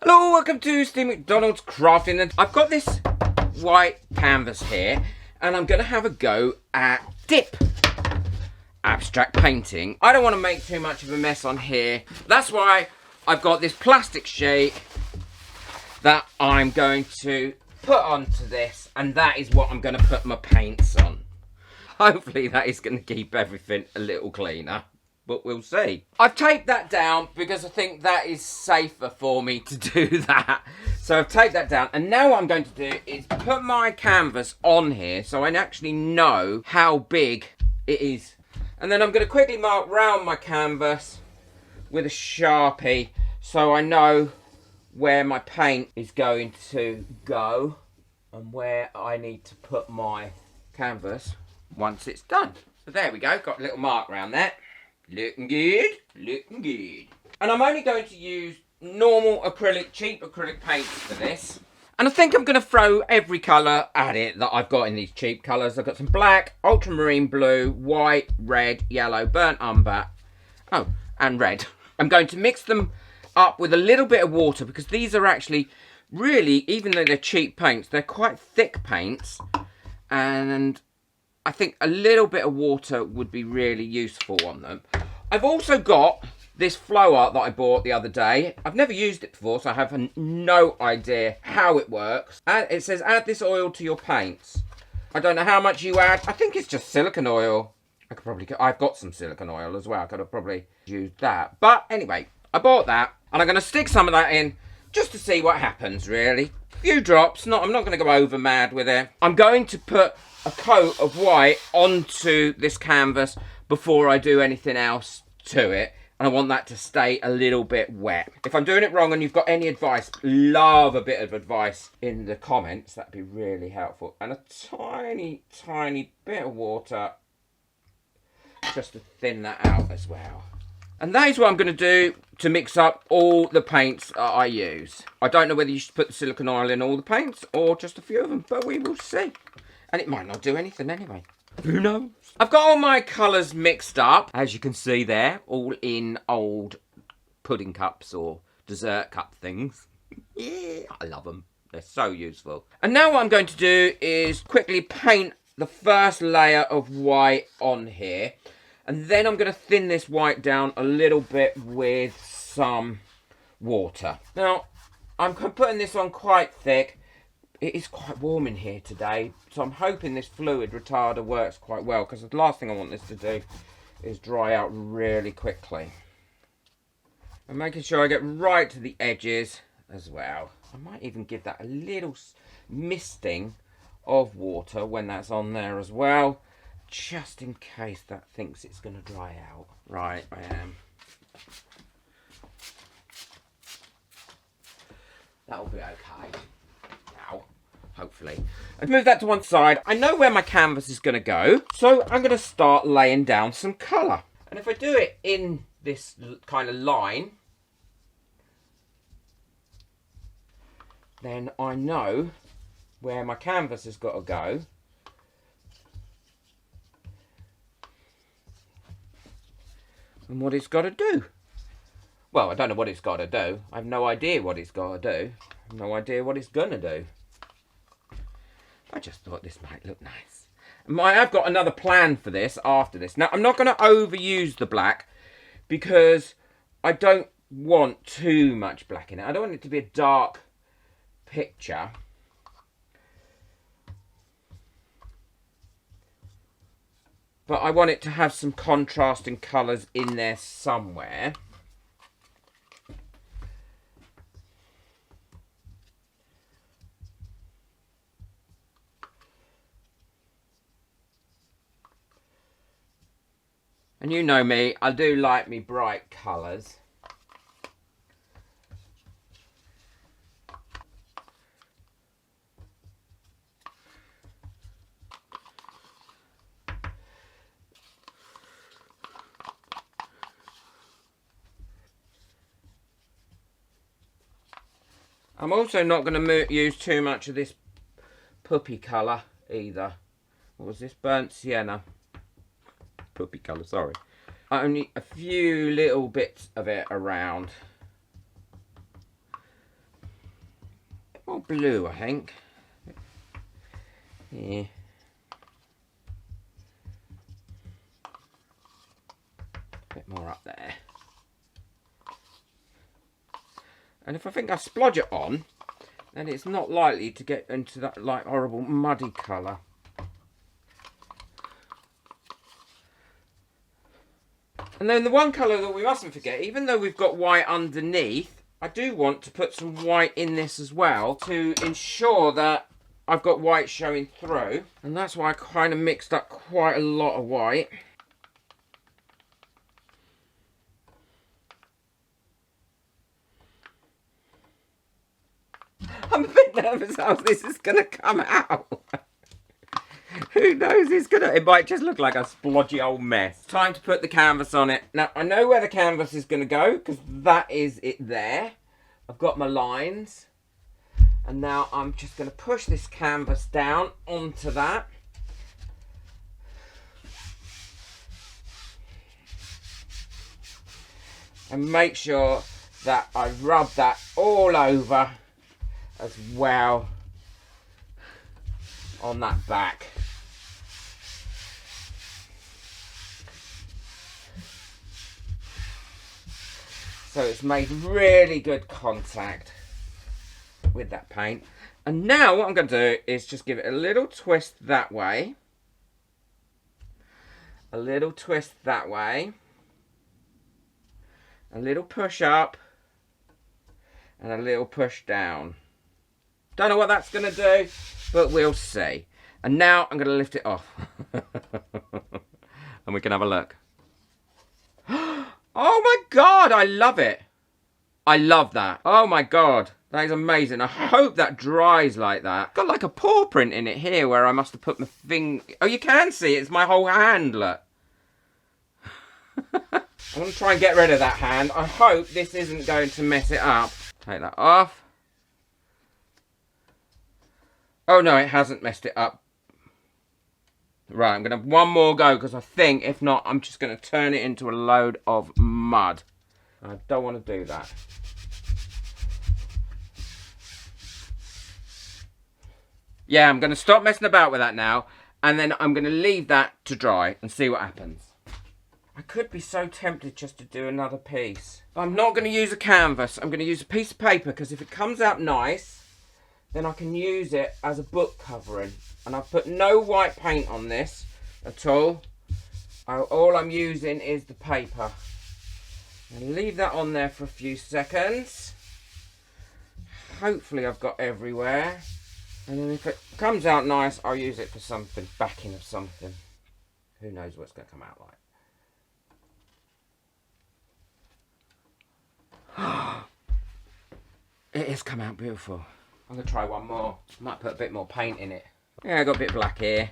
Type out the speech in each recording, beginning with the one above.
Hello, welcome to Steve McDonald's Crafting, and I've got this white canvas here and I'm going to have a go at dip abstract painting. I don't want to make too much of a mess on here. That's why I've got this plastic sheet that I'm going to put onto this, and that is what I'm going to put my paints on. Hopefully that is going to keep everything a little cleaner, but we'll see. I've taped that down because I think that is safer for me to do that. So I've taped that down, and now what I'm going to do is put my canvas on here so I actually know how big it is. And then I'm going to quickly mark round my canvas with a Sharpie so I know where my paint is going to go and where I need to put my canvas once it's done. So there we go, got a little mark around there. Looking good, looking good. And I'm only going to use normal acrylic, cheap acrylic paints for this. And I think I'm going to throw every colour at it that I've got in these cheap colours. I've got some black, ultramarine blue, white, red, yellow, burnt umber, and red. I'm going to mix them up with a little bit of water because these are actually really, even though they're cheap paints, they're quite thick paints. And I think a little bit of water would be really useful on them. I've also got this flow art that I bought the other day. I've never used it before, so I have no idea how it works. And it says, add this oil to your paints. I don't know how much you add. I think it's just silicone oil. I've got some silicone oil as well. I could have probably used that. But anyway, I bought that. And I'm going to stick some of that in just to see what happens, really. A few drops. I'm not going to go over mad with it. I'm going to put a coat of white onto this canvas before I do anything else to it. And I want that to stay a little bit wet. If I'm doing it wrong and you've got any advice, love a bit of advice in the comments. That'd be really helpful. And a tiny, tiny bit of water just to thin that out as well. And that is what I'm going to do to mix up all the paints that I use. I don't know whether you should put the silicone oil in all the paints or just a few of them, but we will see. And it might not do anything anyway. Who knows? I've got all my colours mixed up, as you can see there, all in old pudding cups or dessert cup things. Yeah, I love them. They're so useful. And now what I'm going to do is quickly paint the first layer of white on here. And then I'm going to thin this white down a little bit with some water. Now, I'm putting this on quite thick. It is quite warm in here today, so I'm hoping this fluid retarder works quite well, because the last thing I want this to do is dry out really quickly. I'm making sure I get right to the edges as well. I might even give that a little misting of water when that's on there as well, just in case that thinks it's going to dry out. Right, I am. That'll be okay. Hopefully. I've moved that to one side. I know where my canvas is going to go, so I'm going to start laying down some colour. And if I do it in this kind of line, then I know where my canvas has got to go. And what it's got to do. Well, I don't know what it's got to do. I have no idea what it's got to do. I have no idea what it's going to do. I just thought this might look nice. I've got another plan for this after this. Now, I'm not going to overuse the black because I don't want too much black in it. I don't want it to be a dark picture. But I want it to have some contrasting colours in there somewhere. And you know me, I do like me bright colours. I'm also not going to use too much of this puppy colour either. What was this? Burnt sienna. Puppy colour, sorry. Only a few little bits of it around. more blue, I think. Yeah. A bit more up there. And if I think I splodge it on, then it's not likely to get into that like horrible muddy colour. And then the one colour that we mustn't forget, even though we've got white underneath, I do want to put some white in this as well to ensure that I've got white showing through. And that's why I kind of mixed up quite a lot of white. I'm a bit nervous how this is going to come out. Who knows? It might just look like a splodgy old mess. Time to put the canvas on it. Now, I know where the canvas is going to go because that is it there. I've got my lines. And now I'm just going to push this canvas down onto that. And make sure that I rub that all over as well on that back. So it's made really good contact with that paint. And now what I'm going to do is just give it a little twist that way. A little twist that way. A little push up. And a little push down. Don't know what that's going to do, but we'll see. And now I'm going to lift it off. And we can have a look. Oh my God, I love it. I love that. Oh my God, that is amazing. I hope that dries like that. Got like a paw print in it here where I must have put my finger. Oh, you can see it's my whole hand, look. I'm going to try and get rid of that hand. I hope this isn't going to mess it up. Take that off. Oh no, it hasn't messed it up. Right, I'm going to have one more go because I think, if not, I'm just going to turn it into a load of mud. I don't want to do that. Yeah, I'm going to stop messing about with that now, and then I'm going to leave that to dry and see what happens. I could be so tempted just to do another piece. But I'm not going to use a canvas. I'm going to use a piece of paper because if it comes out nice, then I can use it as a book covering. And I've put no white paint on this at all. All I'm using is the paper. And leave that on there for a few seconds. Hopefully I've got everywhere. And then if it comes out nice, I'll use it for something, backing of something. Who knows what's going to come out like. It has come out beautiful. I'm going to try one more. Might put a bit more paint in it. Yeah, I got a bit black here.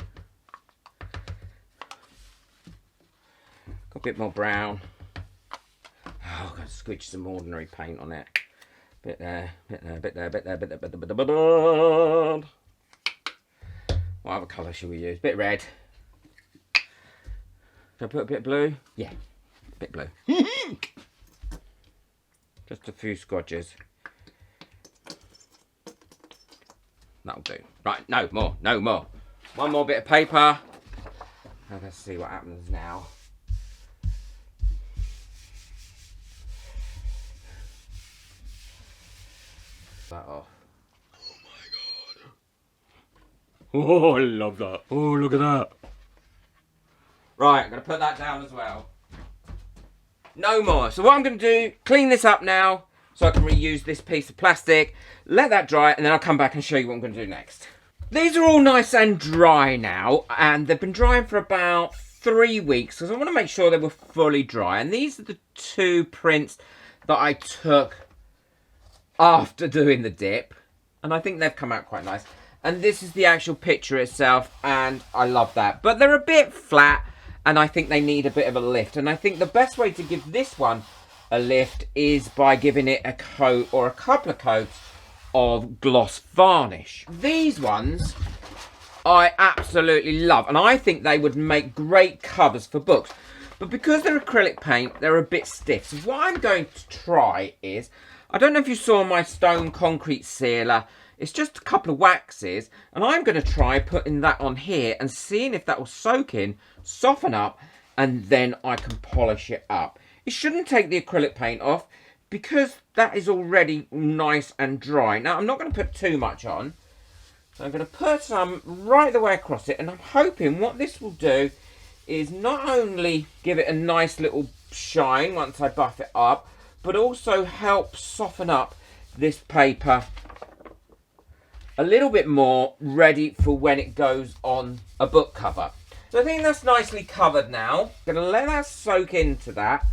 Got a bit more brown. Oh, I've got to squidge some ordinary paint on it. Bit there, bit there, bit there, bit there, bit there, bit there, bit there, bit there. What other colour should we use? Bit red. Should I put a bit blue? Yeah, a bit blue. Just a few squodges. That'll do. Right, no more, no more. One more bit of paper. And let's see what happens now. That off. Oh my God. Oh, I love that. Oh, look at that. Right, I'm going to put that down as well. No more. So what I'm going to do, clean this up now so I can reuse this piece of plastic. Let that dry and then I'll come back and show you what I'm going to do next. These are all nice and dry now, and they've been drying for about 3 weeks because I want to make sure they were fully dry. And these are the two prints that I took after doing the dip, and I think they've come out quite nice. And this is the actual picture itself, and I love that. But they're a bit flat, and I think they need a bit of a lift. And I think the best way to give this one a lift is by giving it a coat or a couple of coats of gloss varnish. These ones I absolutely love, and I think they would make great covers for books. But because they're acrylic paint, they're a bit stiff. So what I'm going to try is, I don't know if you saw my stone concrete sealer It's just a couple of waxes, and I'm going to try putting that on here and seeing if that will soak in, soften up, and then I can polish it up. It shouldn't take the acrylic paint off because that is already nice and dry. Now, I'm not going to put too much on. So I'm going to put some right the way across it, and I'm hoping what this will do is not only give it a nice little shine once I buff it up, but also help soften up this paper a little bit more, ready for when it goes on a book cover. So I think that's nicely covered now. I'm going to let that soak into that,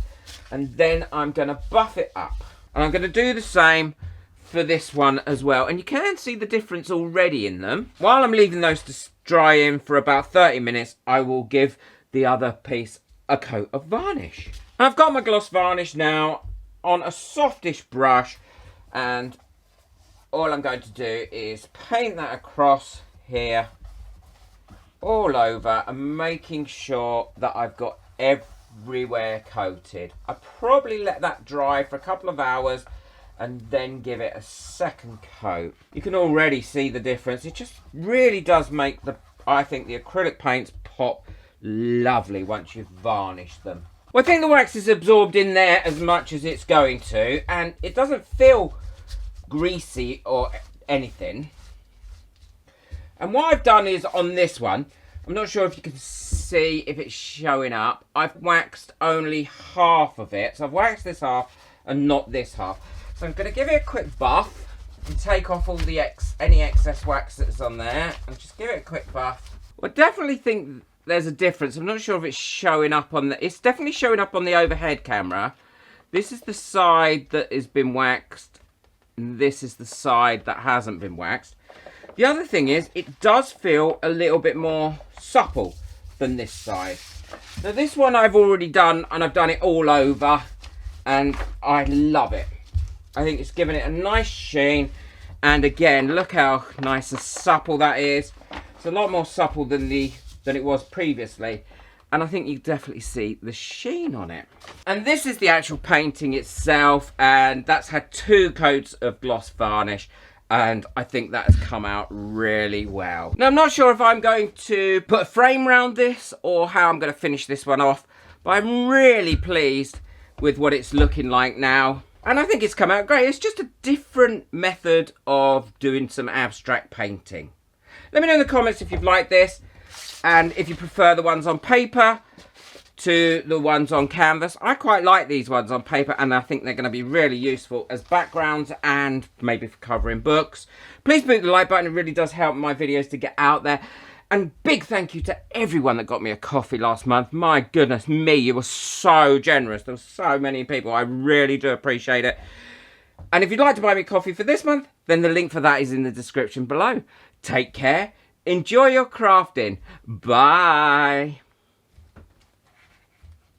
and then I'm going to buff it up. And I'm going to do the same for this one as well. And you can see the difference already in them. While I'm leaving those to dry in for about 30 minutes, I will give the other piece a coat of varnish. I've got my gloss varnish now on a softish brush, and all I'm going to do is paint that across here all over, and making sure that I've got everywhere coated. I probably let that dry for a couple of hours and then give it a second coat. You can already see the difference. It just really does make I think the acrylic paints pop lovely once you've varnished them. Well, I think the wax is absorbed in there as much as it's going to, and it doesn't feel greasy or anything. And what I've done is on this one, I'm not sure if you can see if it's showing up, I've waxed only half of it. So I've waxed this half and not this half. So I'm going to give it a quick buff and take off all the any excess wax that's on there, and just give it a quick buff. Well, I definitely think there's a difference. I'm not sure if it's showing up on it's definitely showing up on the overhead camera. This is the side that has been waxed, and this is the side that hasn't been waxed. The other thing is, it does feel a little bit more supple than this side. Now this one I've already done, and I've done it all over, and I love it. I think it's given it a nice sheen, and again, look how nice and supple that is. It's a lot more supple than it was previously, and I think you definitely see the sheen on it. And this is the actual painting itself, and that's had 2 coats of gloss varnish, and I think that has come out really well. Now, I'm not sure if I'm going to put a frame around this or how I'm going to finish this one off, but I'm really pleased with what it's looking like now. And I think it's come out great. It's just a different method of doing some abstract painting. Let me know in the comments if you've liked this, and if you prefer the ones on paper to the ones on canvas. I quite like these ones on paper, and I think they're going to be really useful as backgrounds and maybe for covering books. Please click the like button. It really does help my videos to get out there. And big thank you to everyone that got me a coffee last month. My goodness me, you were so generous. There were so many people. I really do appreciate it. And if you'd like to buy me coffee for this month, then the link for that is in the description below. Take care. Enjoy your crafting. Bye.